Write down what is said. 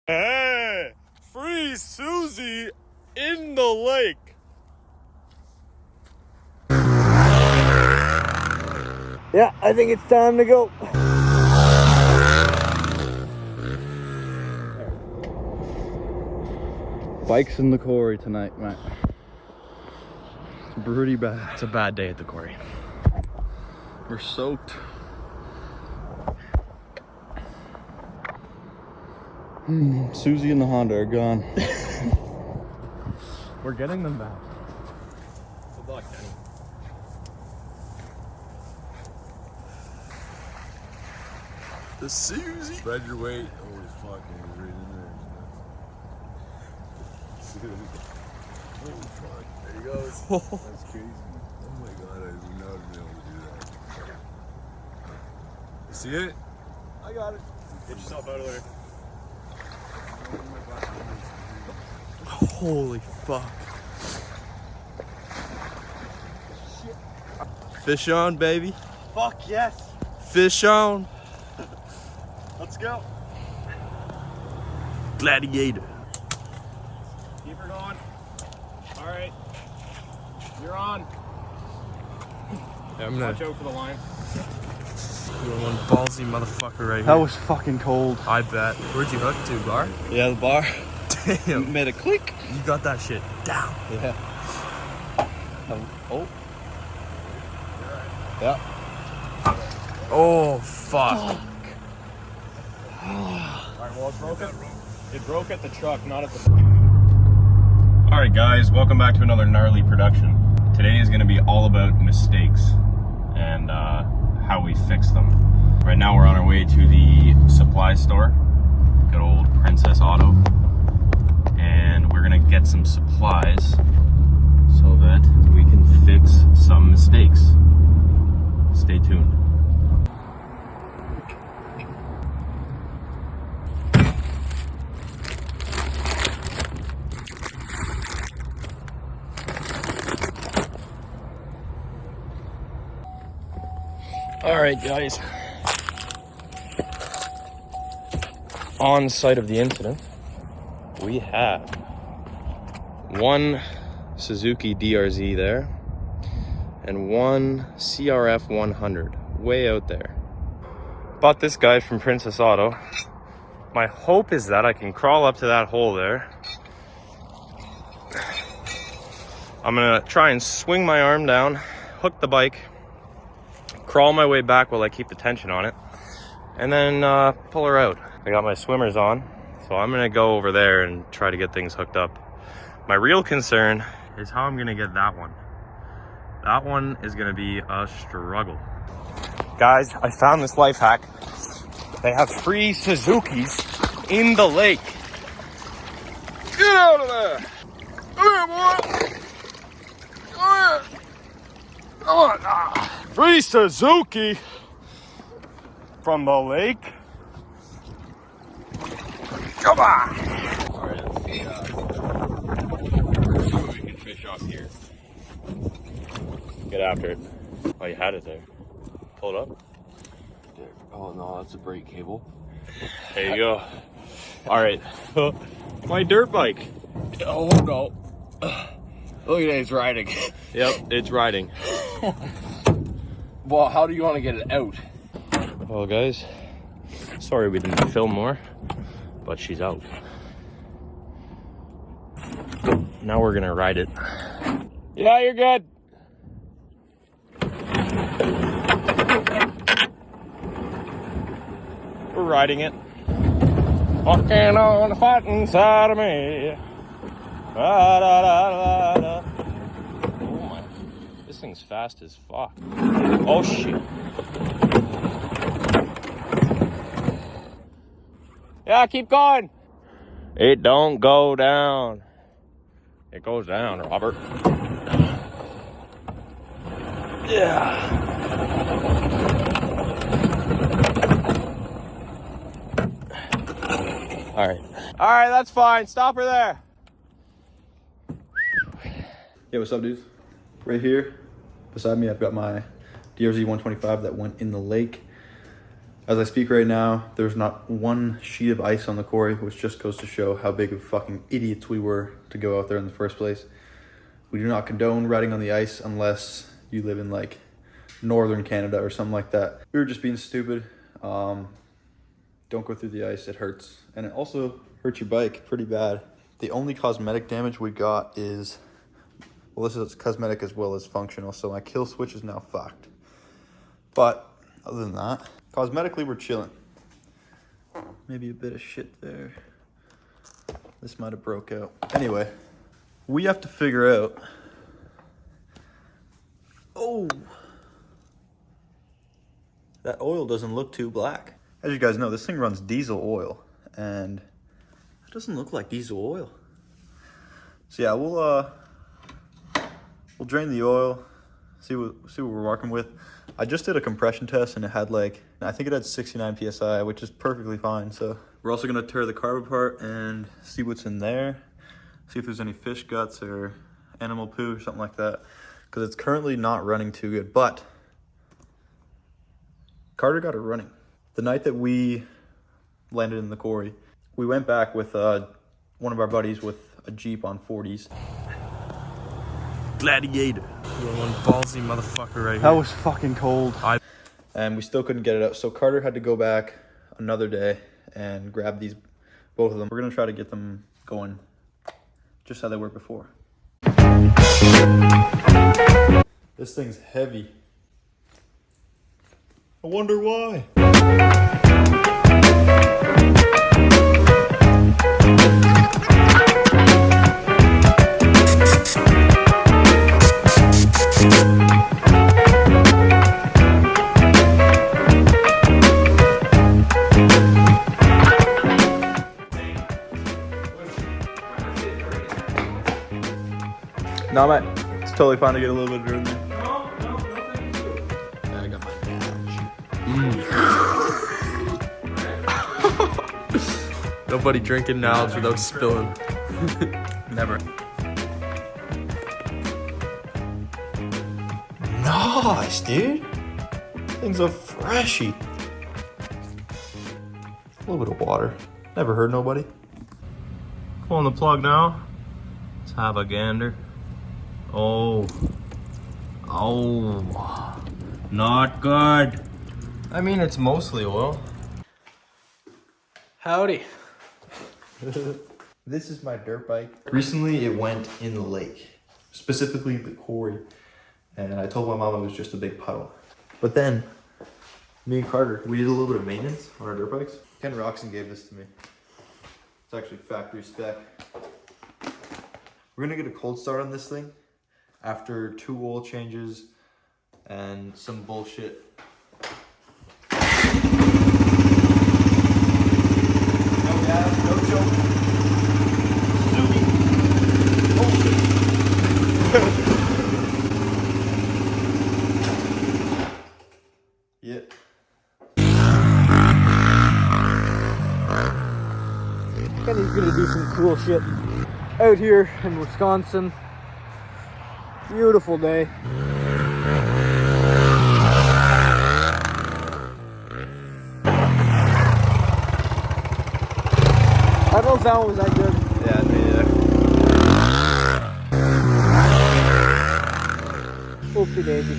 Hey, free Susie in the lake. Yeah, I think it's time to go. Bikes in the quarry tonight, Matt. It's pretty bad. It's a bad day at the quarry. We're soaked. Susie and the Honda are gone. We're getting them back. Good luck, Denny. The Susie. Spread your weight. Holy fuck, he's right in there. Holy fuck. There he goes. That's crazy. Oh my god, I would not have been able to do that. You see it? I got it. Get yourself out of there. Holy fuck. Fish on, baby. Fuck yes. Fish on. Let's go. Gladiator. Keep her going. All right. You're on. Yeah, I'm gonna. Watch out for the line. You're one ballsy motherfucker right That here. was fucking cold. I bet. Where'd you hook to, bar? Yeah, the bar. Damn. Made a click. You got that shit down. Yeah. Oh. Yeah. Oh, fuck. Alright, well, it broke at the truck, not at the... Alright guys, welcome back to another Knarly production. Today is going to be all about mistakes and how we fix them. Right now we're on our way to the supply store, good old Princess Auto, and we're going to get some supplies so that we can fix some mistakes. Stay tuned. All right, guys. On site of the incident, we have one Suzuki DRZ there and one CRF 100 way out there. Bought this guy from Princess Auto. My hope is that I can crawl up to that hole there. I'm gonna try and swing my arm down, hook the bike, crawl my way back while I keep the tension on it, and then pull her out. I got my swimmers on, so I'm gonna go over there and try to get things hooked up. My real concern is how I'm gonna get that one. That one is gonna be a struggle. Guys, I found this life hack. They have free Suzukis in the lake. Get out of there! Come here, boy! Come here! Come on! Free Suzuki from the lake. Come on! Alright, let's see what we can fish off here. Get after it. Oh, you had it there. Pull it up. There. Oh no, that's a brake cable. There you go. All right. My dirt bike. Oh no. Look at it, it's riding. Yep, it's riding. Well, how do you want to get it out? Well, guys, sorry we didn't film more, but she's out. Now we're gonna ride it. Yeah, you're good. We're riding it. Walking on the fighting side of me. Da, da, da, da, da. Oh my, this thing's fast as fuck. Oh shit. Yeah, keep going. It don't go down. It goes down, Robert. Yeah. All right. All right, that's fine. Stop her there. Yeah, what's up, dudes? Right here beside me, I've got my DRZ 125 that went in the lake. As I speak right now, there's not one sheet of ice on the quarry, which just goes to show how big of fucking idiots we were to go out there in the first place. We do not condone riding on the ice unless you live in like northern Canada or something like that. We were just being stupid. Don't go through the ice, it hurts. And it also hurts your bike pretty bad. The only cosmetic damage we got is, well, this is cosmetic as well as functional, so my kill switch is now fucked. But other than that, cosmetically we're chilling. Maybe a bit of shit there. This might have broke out. Anyway, we have to figure out. Oh, that oil doesn't look too black. As you guys know, this thing runs diesel oil, and it doesn't look like diesel oil. So yeah, we'll drain the oil, see what we're working with. I just did a compression test and it had like, I think it had 69 PSI, which is perfectly fine. So we're also gonna tear the carb apart and see what's in there. See if there's any fish guts or animal poo or something like that. Because it's currently not running too good, but Carter got it running. The night that we landed in the quarry, we went back with one of our buddies with a Jeep on 40s. Gladiator. You're one ballsy motherfucker right here. That was fucking cold. And we still couldn't get it out. So Carter had to go back another day and grab these, both of them. We're gonna try to get them going just how they were before. This thing's heavy. I wonder why. No, mate. It's totally fine to get a little bit of dirt in there. No, thank you. Yeah, I got my badge. Nobody drinking now without spilling. Never. Nice, dude. Things are freshy. A little bit of water. Never hurt nobody. Pulling the plug now. Let's have a gander. Oh, not good. I mean, it's mostly oil. Howdy. This is my dirt bike. Recently it went in the lake, specifically the quarry. And I told my mom it was just a big puddle. But then, me and Carter, we did a little bit of maintenance on our dirt bikes. Ken Roxon gave this to me. It's actually factory spec. We're gonna get a cold start on this thing after 2 oil changes and some bullshit. No gas, no choke. Suzuki. Bullshit. Yeah. Kenny's gonna do some cool shit out here in Wisconsin. Beautiful day. I don't know if that one was that good. Yeah, me either. Oopsie daisy.